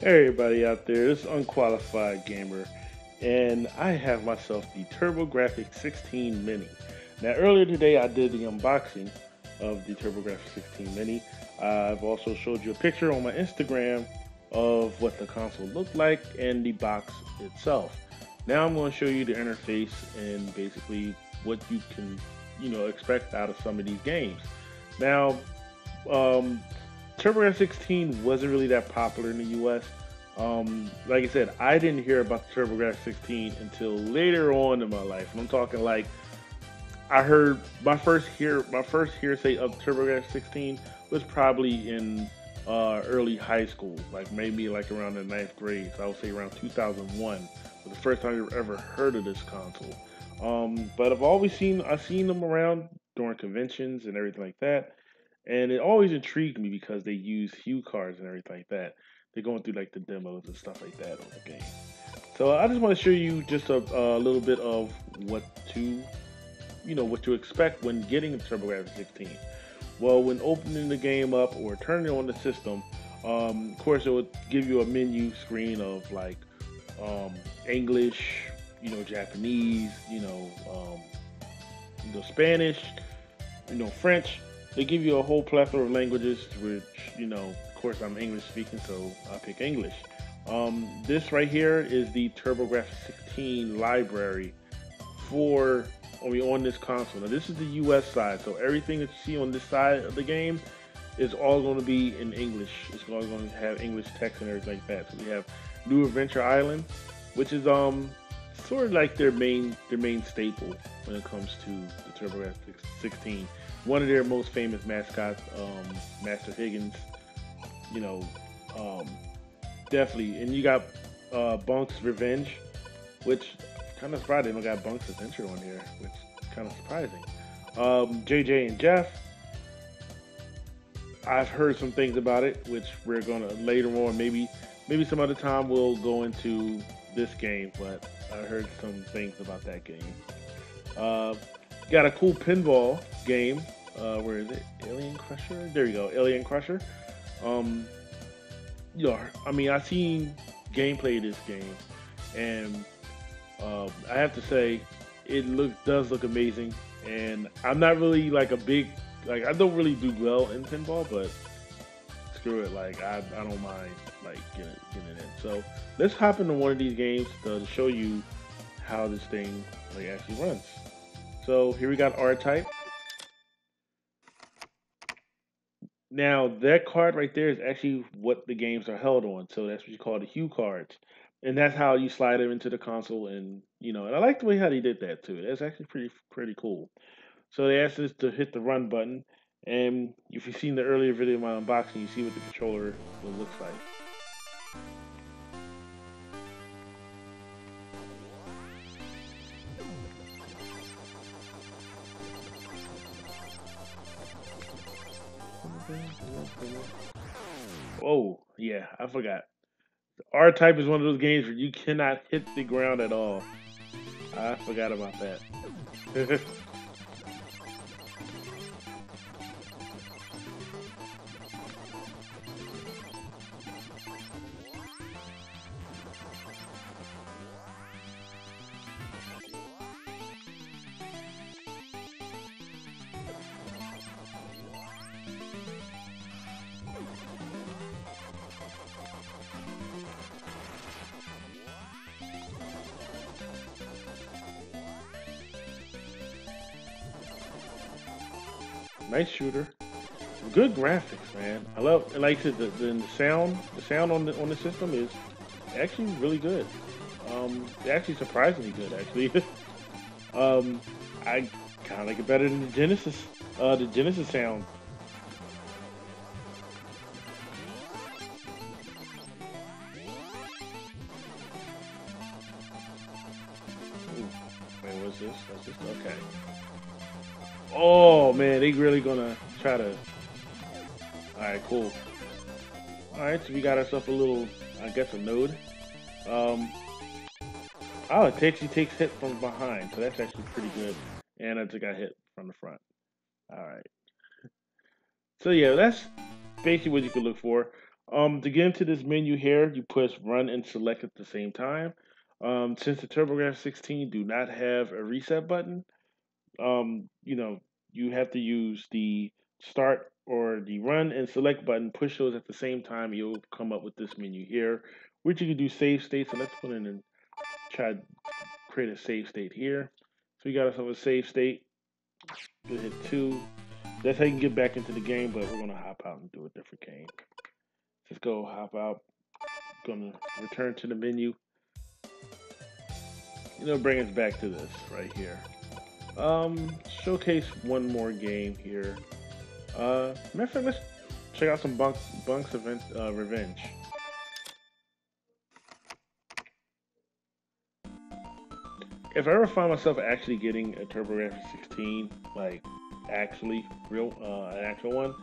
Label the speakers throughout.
Speaker 1: Hey everybody out there, this is Unqualified Gamer, and I have myself the TurboGrafx 16 Mini. Now earlier today I did the unboxing of the TurboGrafx 16 Mini. I've also showed you a picture on my Instagram of what the console looked like and the box itself. Now I'm going to show you the interface and basically what you can, expect out of some of these games. Now, um, TurboGrafx 16 wasn't really that popular in the US. Like I said, I didn't hear about the TurboGrafx 16 until later on in my life. And I'm talking like I heard my first hearsay of TurboGrafx 16 was probably in early high school, like maybe like around the ninth grade. So I would say around 2001 was the first time I ever heard of this console. But I've seen them around during conventions and everything like that, and it always intrigued me because they use hue cards and everything like that. They're going through like the demos and stuff like that on the game. So I just want to show you just a little bit of what to what to expect when getting a TurboGrafx 16. Well, when opening the game up or turning on the system, of course it would give you a menu screen of like English, Japanese, Spanish, French. They give you a whole plethora of languages, which, of course, I'm English speaking, so I pick English. This right here is the TurboGrafx 16 library for on this console. Now, this is the US side, so everything that you see on this side of the game is all going to be in English. It's all going to have English text and everything like that. So we have New Adventure Island, which is sort of like their main staple when it comes to the TurboGrafx 16. One of their most famous mascots, Master Higgins, you know, um, definitely. And you got Bunk's Revenge, which kind of surprised they don't got Bunk's Adventure on here, which is kind of surprising. JJ and Jeff, I've heard some things about it, which we're gonna later on, maybe some other time we'll go into this game, but I heard some things about that game. Uh, got a cool pinball game. Where is it? Alien Crusher. There you go, Alien Crusher. Um, I mean, I've seen gameplay of this game, and I have to say, does look amazing. And I'm not really like a big I don't really do well in pinball, but screw it, like I don't mind like getting in. So let's hop into one of these games to show you how this thing like actually runs. So here we got R type. Now that card right there is actually what the games are held on. So that's what you call the hue cards. And that's how you slide them into the console and and I like the way how they did that too. That's actually pretty cool. So they asked us to hit the run button, and if you've seen the earlier video of my unboxing, you see what the controller looks like. Oh, yeah, I forgot. R Type is one of those games where you cannot hit the ground at all. I forgot about that. Nice shooter. Good graphics, man. I love, and like I said, the sound on the system is actually really good. Actually surprisingly good, actually. um, I kind of like it better than the Genesis. The Genesis sound. Ooh, man, what's this? What's this? Okay. Oh man, they really gonna try to. All right, cool. All right, so we got ourselves a little, I guess, a node. Um, oh, he takes hit from behind, so that's actually pretty good. And I just got hit from the front. All right. So yeah, that's basically what you could look for. To get into this menu here, you push run and select at the same time. Since the TurboGrafx 16 do not have a reset button, you know, you have to use the start or the run and select button, push those at the same time, you'll come up with this menu here, which you can do save state. So let's put in and try to create a save state here. So we got ourselves a save state. Go hit 2. That's how you can get back into the game, but we're gonna hop out and do a different game. Let's go hop out. Gonna return to the menu. Bring us back to this right here. Showcase one more game here. Matter of fact, let's check out some Bunk's event, Revenge. If I ever find myself actually getting a TurboGrafx 16, like actually real, an actual one,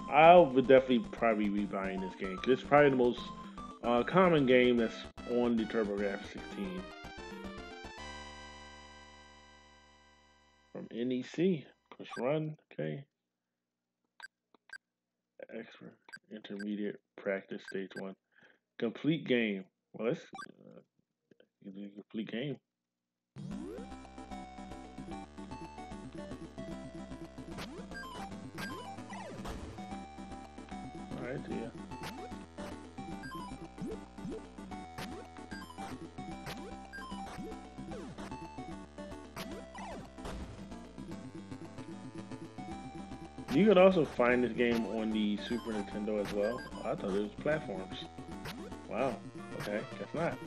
Speaker 1: I would definitely probably be buying this game. 'Cause it's probably the most common game that's on the TurboGrafx 16 from NEC. Push run, okay. Expert, intermediate, practice, stage 1. Complete game. Well, let's complete game. Alright, yeah. You could also find this game on the Super Nintendo as well. Oh, I thought it was platforms. Wow. Okay, guess not.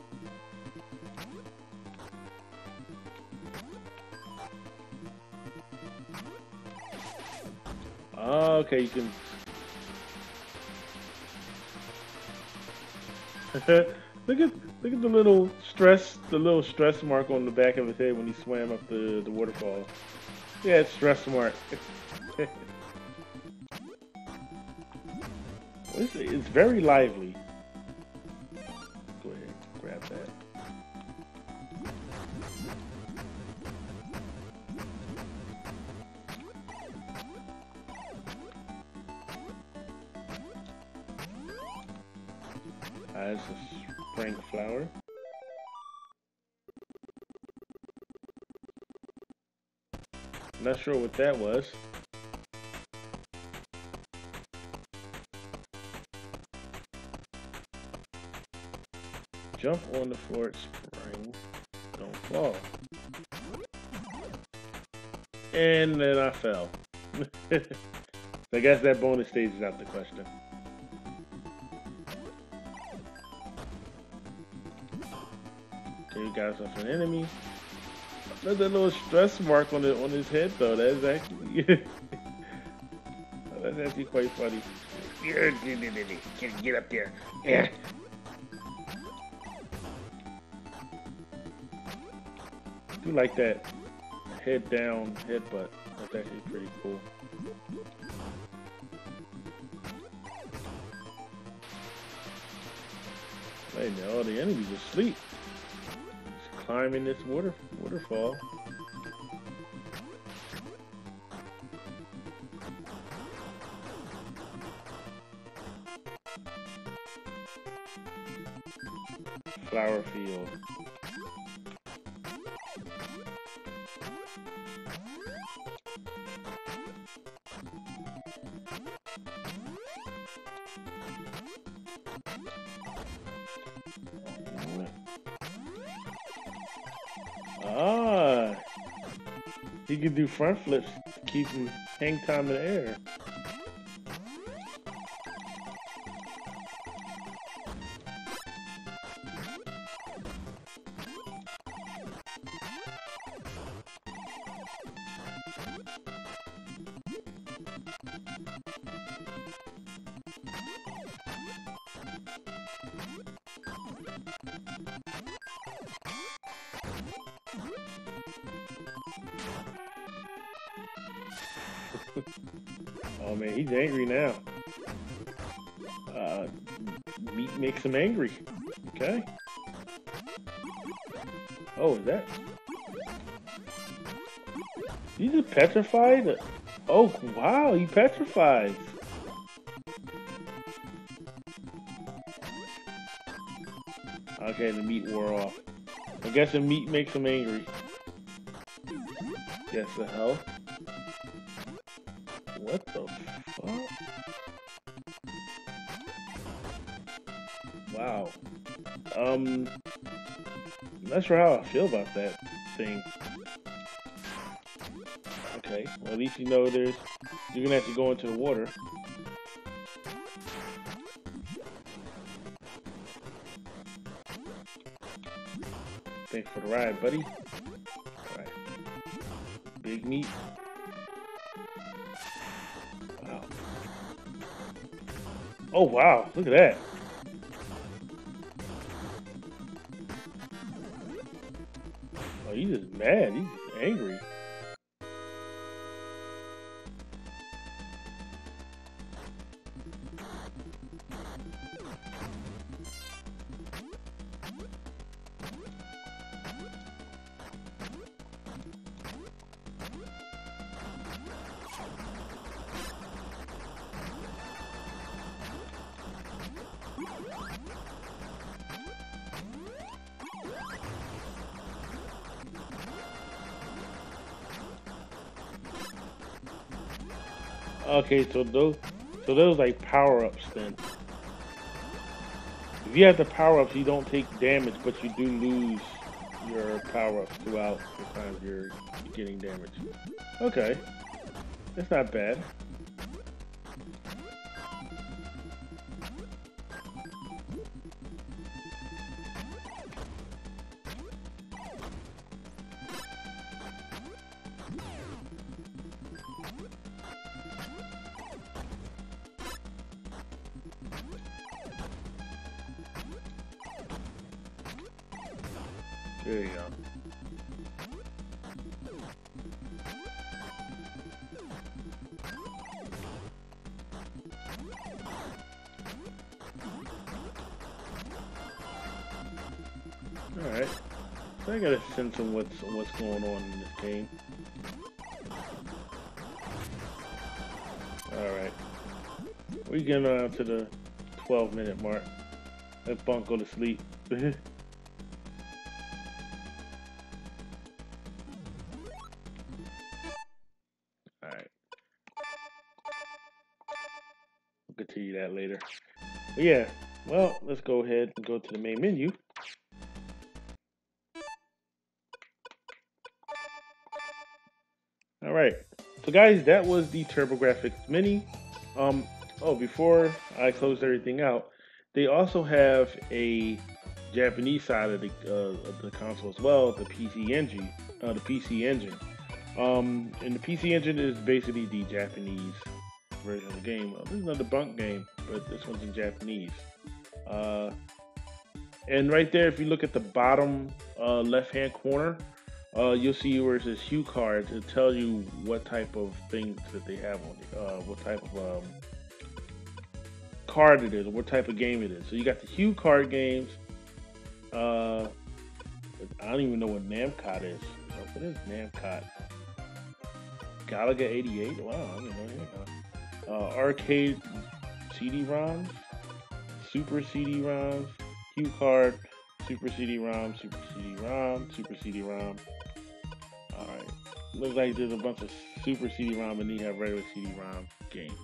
Speaker 1: Oh, okay, you can. look at the little stress mark on the back of his head when he swam up the waterfall. Yeah, it's stress mark. It's very lively. Go ahead, grab that. It's a spring flower. Not sure what that was. Jump on the floor, spring, don't fall. And then I fell. I guess that bonus stage is out the question. Okay, we got ourselves an enemy. There's a little stress mark on his head though. That's actually that's actually quite funny. Get up there. Yeah. I do like that head down headbutt. That's actually pretty cool. Hey, now all the enemies are asleep. Just climbing this waterfall. Flower field. Ah, he can do front flips to keep him hang time in the air. Oh man, he's angry now. Meat makes him angry. Okay. Oh, is that? He's just petrified? Oh, wow, he petrifies. Okay, the meat wore off. I guess the meat makes him angry. Guess the health. What the fuck? Wow. I'm not sure how I feel about that thing. Okay, well at least you know you're gonna have to go into the water. Thanks for the ride, buddy. Alright. Big meat. Wow. Oh wow, look at that. Oh, he's just mad. He's just angry. Okay, so those like power-ups then. If you have the power-ups, you don't take damage, but you do lose your power-ups throughout the time you're getting damage. Okay, that's not bad. There you go. Alright. So I got a sense of what's going on in this game. Alright. We're getting around to the 12-minute mark. Let Bunk go to sleep. Alright. We'll continue that later. But yeah, well, let's go ahead and go to the main menu. Alright. So guys, that was the TurboGrafx Mini. Oh, before I close everything out, they also have a Japanese side of the console as well, the PC engine. And the PC engine is basically the Japanese version of the game. This is another Bunk game, but this one's in Japanese. And right there, if you look at the bottom left-hand corner, you'll see where it says Hue cards. It tells you what type of things that they have on it, what type of card it is, or what type of game it is. So you got the Hue card games. I don't even know what Namcot is. What is Namcot? Galaga 88? Wow, I didn't know that. Arcade CD-ROMs, Super CD-ROMs, Hue card, Super CD-ROM, Super CD-ROM, Super CD-ROM. Alright. Looks like there's a bunch of Super CD-ROM and then you have regular CD-ROM games.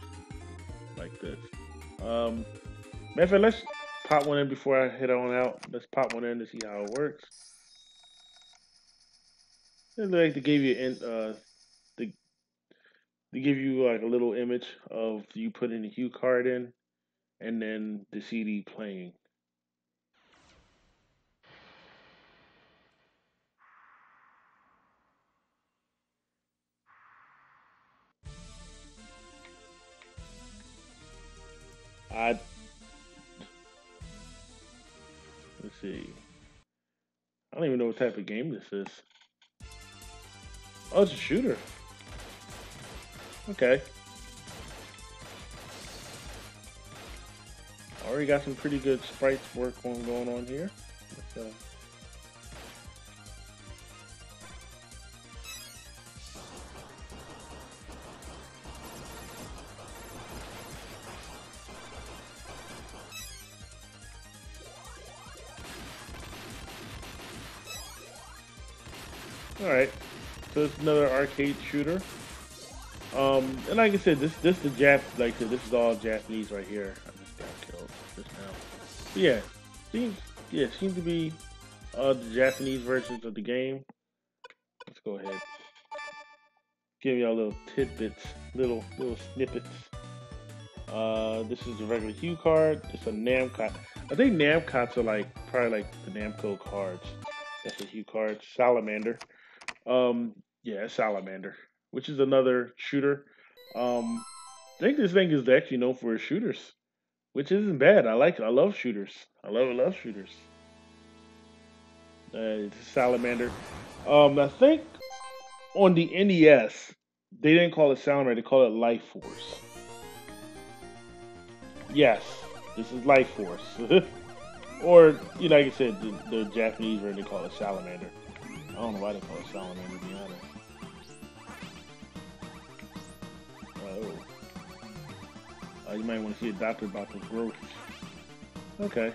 Speaker 1: Like this. Matter of fact, let's pop one in before I head on out. Let's pop one in to see how it works. It looks like they gave you they give you like a little image of you putting the Hue card in and then the CD playing. Let's see. I don't even know what type of game this is. Oh, it's a shooter. Okay. Already got some pretty good sprites work going on here. Let's, All right, so it's another arcade shooter. And like I said, this the like I said, this is all Japanese right here. I just got killed just now. But yeah, seems seems to be the Japanese versions of the game. Let's go ahead, give y'all little tidbits, little snippets. This is a regular Hue card. It's a Namcot. I think Namcots are like probably like the Namco cards. That's a Hue card. Salamander. Yeah, Salamander, which is another shooter. I think this thing is actually known for its shooters, which isn't bad. I love shooters. I love shooters. It's a Salamander. I think on the NES they didn't call it Salamander. They call it Life Force. Yes, this is Life Force. Or, you know, like I said, the Japanese version they call it Salamander. I don't know why they call it Salamander, to be honest. You might want to see a doctor about the growth. Okay.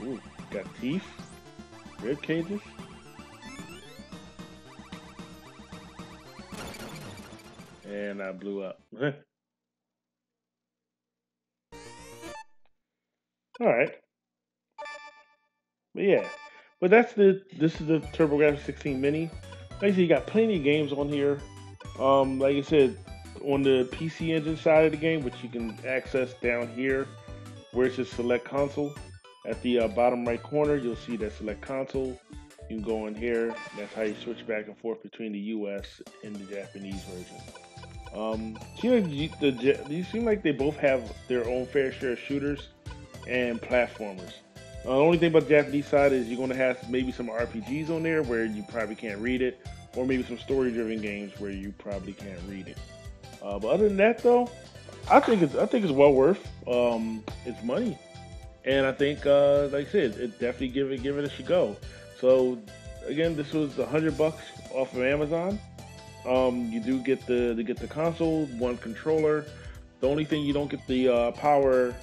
Speaker 1: Ooh, got teeth, rib cages, and I blew up. All right, but yeah, but this is the TurboGrafx 16 Mini. Like I said, you got plenty of games on here. Like I said, on the PC Engine side of the game, which you can access down here, where it says Select Console. At the bottom right corner, you'll see that Select Console. You can go in here. That's how you switch back and forth between the US and the Japanese version. These seem like they both have their own fair share of shooters and platformers. The only thing about the Japanese side is you're going to have maybe some RPGs on there where you probably can't read it, or maybe some story-driven games where you probably can't read it. But other than that, though, I think it's well worth its money, and I think, like I said, it definitely give it a go. So again, this was $100 off of Amazon. You do get the console, one controller. The only thing you don't get the power,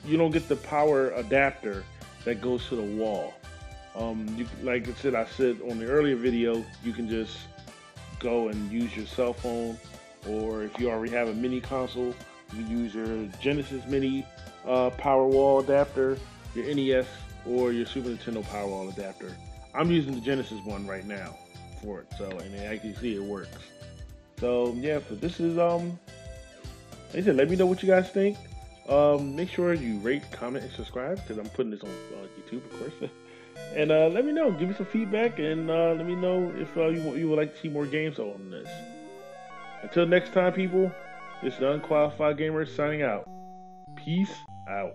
Speaker 1: you don't get the power adapter that goes to the wall. Like I said on the earlier video, you can just go and use your cell phone, or if you already have a mini console, you can use your Genesis Mini power wall adapter, your NES, or your Super Nintendo power wall adapter. I'm using the Genesis one right now for it, so, and as you can see, it works. So yeah, but this is like I said, let me know what you guys think. Make sure you rate, comment, and subscribe, because I'm putting this on YouTube, of course. And let me know, give me some feedback, and let me know if you would like to see more games on this. Until next time, people, this is the Unqualified Gamer signing out. Peace out.